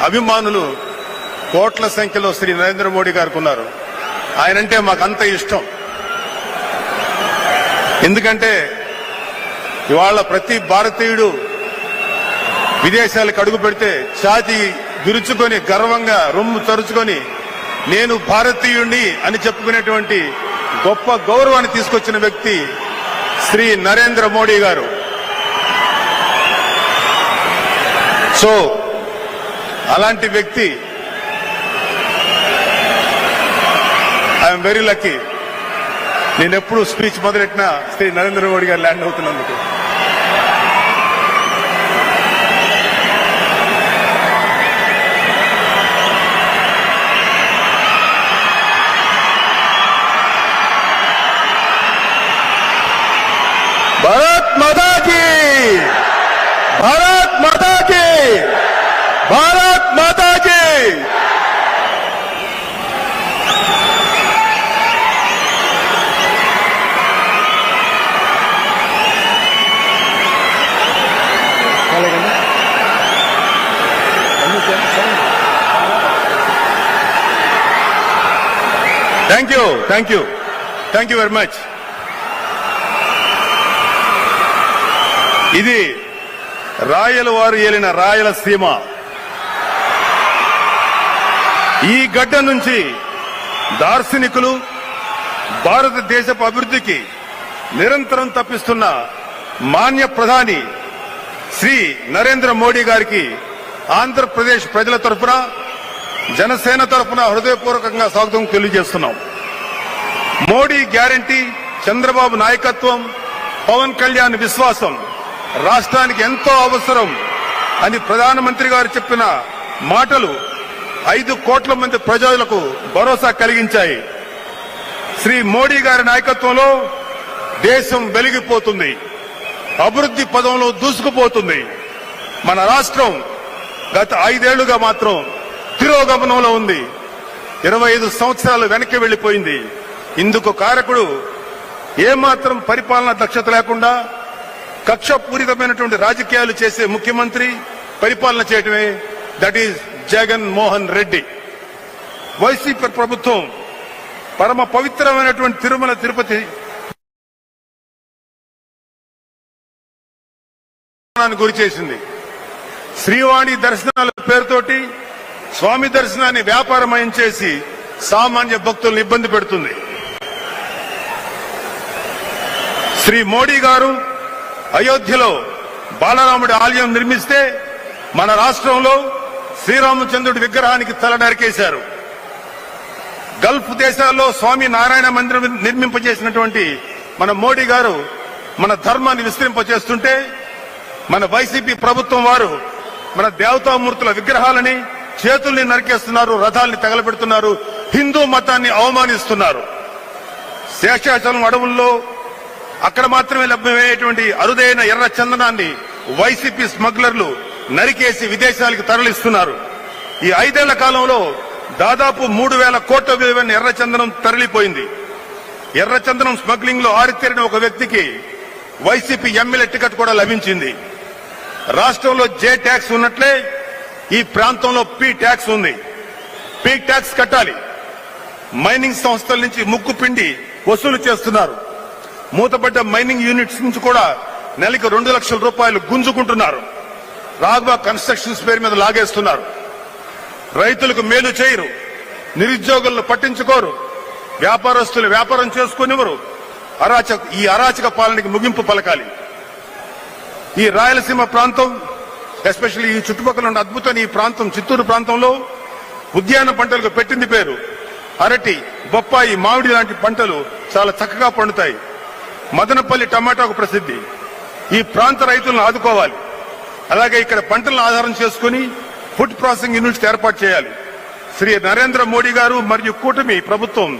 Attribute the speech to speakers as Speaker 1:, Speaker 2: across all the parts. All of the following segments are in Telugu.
Speaker 1: అభిమానులు కోట్ల సంఖ్యలో శ్రీ నరేంద్ర మోడీ గారికి ఉన్నారు. ఆయనంటే మాకంత ఇష్టం. ఎందుకంటే ఇవాళ ప్రతి భారతీయుడు విదేశాలకు అడుగు పెడితే ఛాతీ విరుచుకొని గర్వంగా రొమ్ము తరుచుకొని నేను భారతీయుణ్ణి అని చెప్పుకునేటువంటి గొప్ప గౌరవాన్ని తీసుకొచ్చిన వ్యక్తి శ్రీ నరేంద్ర మోడీ గారు. సో అలాంటి వ్యక్తి ఐఎమ్ వెరీ లక్కీ. నేను ఎప్పుడు స్పీచ్ మొదలెట్టినా శ్రీ నరేంద్ర మోడీ గారు ల్యాండ్ అవుతున్నందుకు. భారత్ మాతా కీ, భారత్ మాతా కీ, భారత్ మాతా కీ. Thank you, thank you, thank you very much. ఇది రాయల వారు ఏలిన రాయలసీమ. ఈ గడ్డ నుంచి దార్శనికులు భారతదేశపు అభివృద్ధికి నిరంతరం తప్పిస్తున్న మాన్య ప్రధాని శ్రీ నరేంద్ర మోడీ గారికి ఆంధ్రప్రదేశ్ ప్రజల తరఫున, జనసేన తరఫున హృదయపూర్వకంగా స్వాగతం తెలియజేస్తున్నాం. మోడీ గ్యారంటీ, చంద్రబాబు నాయకత్వం, పవన్ కళ్యాణ్ విశ్వాసం రాష్ట్రానికి ఎంతో అవసరం అని ప్రధానమంత్రి గారు చెప్పిన మాటలు 5 కోట్ల మంది ప్రజలకు భరోసా కలిగించాయి. శ్రీ మోడీ గారి నాయకత్వంలో దేశం వెలిగిపోతుంది, అభివృద్ధి పదంలో దూసుకుపోతుంది. మన రాష్ట్రం గత 5 ఏళ్లుగా మాత్రం తిరోగమనంలో ఉంది. 25 సంవత్సరాలు వెనక్కి వెళ్లిపోయింది. ఇందుకు కారకుడు ఏమాత్రం పరిపాలనా దక్షత లేకుండా కక్షపూరితమైనటువంటి రాజకీయాలు చేసే ముఖ్యమంత్రి పరిపాలన చేయటమే. That is Jagan Mohan Reddy. YCP ప్రభుత్వం పరమ పవిత్రమైనటువంటి తిరుమల తిరుపతి గురి చేసింది. శ్రీవాణి దర్శనాల పేరుతోటి స్వామి దర్శనాన్ని వ్యాపారమయం చేసి సామాన్య భక్తులను ఇబ్బంది పెడుతుంది. శ్రీ మోడీ గారు అయోధ్యలో బాలరాముడి ఆలయం నిర్మిస్తే మన రాష్ట్రంలో శ్రీరామచంద్రుడి విగ్రహానికి తల నరికేశారు. గల్ఫ్ దేశాల్లో స్వామి నారాయణ మందిరం నిర్మింపజేసినటువంటి మన మోడీ గారు మన ధర్మాన్ని విస్తరింపజేస్తుంటే మన వైసీపీ ప్రభుత్వం వారు మన దేవతామూర్తుల విగ్రహాలని, చేతుల్ని నరికేస్తున్నారు, రథాల్ని తగలబెడుతున్నారు, హిందూ మతాన్ని అవమానిస్తున్నారు. శేషాచలం అడవుల్లో అక్కడ మాత్రమే లభ్యమయ్యేటువంటి అరుదైన ఎర్ర చందనాన్ని వైసీపీ స్మగ్లర్లు నరికేసి విదేశాలకు తరలిస్తున్నారు. ఈ 5 ఏళ్ల కాలంలో దాదాపు 3,000 కోట్ల విలువైన ఎర్ర చందనం తరలిపోయింది. ఎర్ర చందనం స్మగ్లింగ్ లో ఆరితేరిన ఒక వ్యక్తికి వైసీపీ ఎమ్మెల్యే టికెట్ కూడా లభించింది. రాష్ట్రంలో జే ట్యాక్స్ ఉన్నట్లే ఈ ప్రాంతంలో పి ట్యాక్స్ ఉంది. పి ట్యాక్స్ కట్టాలి. మైనింగ్ సంస్థల నుంచి ముక్కు పిండి వసూలు చేస్తున్నారు. మూతపడ్డ మైనింగ్ యూనిట్స్ నుంచి కూడా నెలకు 2 లక్షల రూపాయలు గుంజుకుంటున్నారు. రాఘవ కన్స్ట్రక్షన్స్ పేరు మీద లాగేస్తున్నారు. రైతులకు మేలు చేయరు, నిరుద్యోగులను పట్టించుకోరు, వ్యాపారస్తులు వ్యాపారం చేసుకునివ్వరు. ఈ అరాచక పాలనకి ముగింపు పలకాలి. ఈ రాయలసీమ ప్రాంతం, ఎస్పెషల్లీ ఈ చుట్టుపక్కల ఉన్న అద్భుతమైన ఈ ప్రాంతం, చిత్తూరు ప్రాంతంలో ఉద్యాన పంటలకు పెట్టింది పేరు. అరటి, బొప్పాయి, మామిడి లాంటి పంటలు చాలా చక్కగా పండుతాయి. మదనపల్లి టమాటాకు ప్రసిద్ధి. ఈ ప్రాంత రైతులను ఆదుకోవాలి. అలాగే ఇక్కడ పంటలను ఆధారం చేసుకుని ఫుడ్ ప్రాసెసింగ్ యూనిట్స్ ఏర్పాటు చేయాలి. శ్రీ నరేంద్ర మోడీ గారు మరియు కూటమి ప్రభుత్వం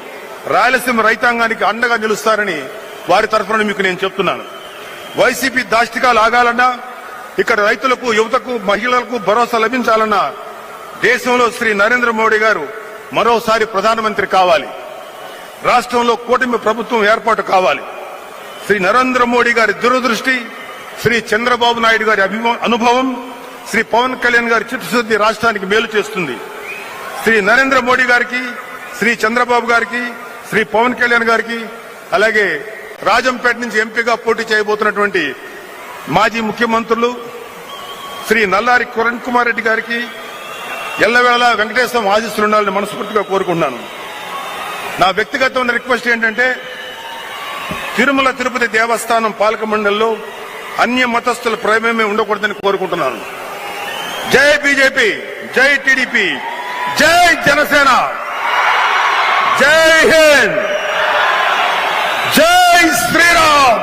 Speaker 1: రాయలసీమ రైతాంగానికి అండగా నిలుస్తారని వారి తరఫున మీకు నేను చెప్తున్నాను. వైసీపీ దాష్టికాలు ఆగాలన్నా, ఇక్కడ రైతులకు, యువతకు, మహిళలకు భరోసా లభించాలన్నా దేశంలో శ్రీ నరేంద్ర మోడీ గారు మరోసారి ప్రధానమంత్రి కావాలి. రాష్ట్రంలో కూటమి ప్రభుత్వం ఏర్పాటు కావాలి. శ్రీ నరేంద్ర మోడీ గారి దూరదృష్టి, శ్రీ చంద్రబాబు నాయుడు గారి అనుభవం, శ్రీ పవన్ కళ్యాణ్ గారి చిత్తశుద్ధి రాష్ట్రానికి మేలు చేస్తుంది. శ్రీ నరేంద్ర మోడీ గారికి, శ్రీ చంద్రబాబు గారికి, శ్రీ పవన్ కళ్యాణ్ గారికి, అలాగే రాజంపేట నుంచి ఎంపీగా పోటీ చేయబోతున్నటువంటి మాజీ ముఖ్యమంత్రులు శ్రీ నల్లారి కిరణ్ కుమార్ రెడ్డి గారికి ఎల్లవేళ వెంకటేశ్వర ఆశీస్సులు ఉండాలని మనస్ఫూర్తిగా కోరుకుంటున్నాను. నా వ్యక్తిగతమైన రిక్వెస్ట్ ఏంటంటే తిరుమల తిరుపతి దేవస్థానం పాలక మండలిలో అన్య మతస్థుల ప్రమేయమే ఉండకూడదని కోరుకుంటున్నాను. జై బీజేపీ, జై టీడీపీ, జై జనసేన, జై హింద్, జై శ్రీరామ్.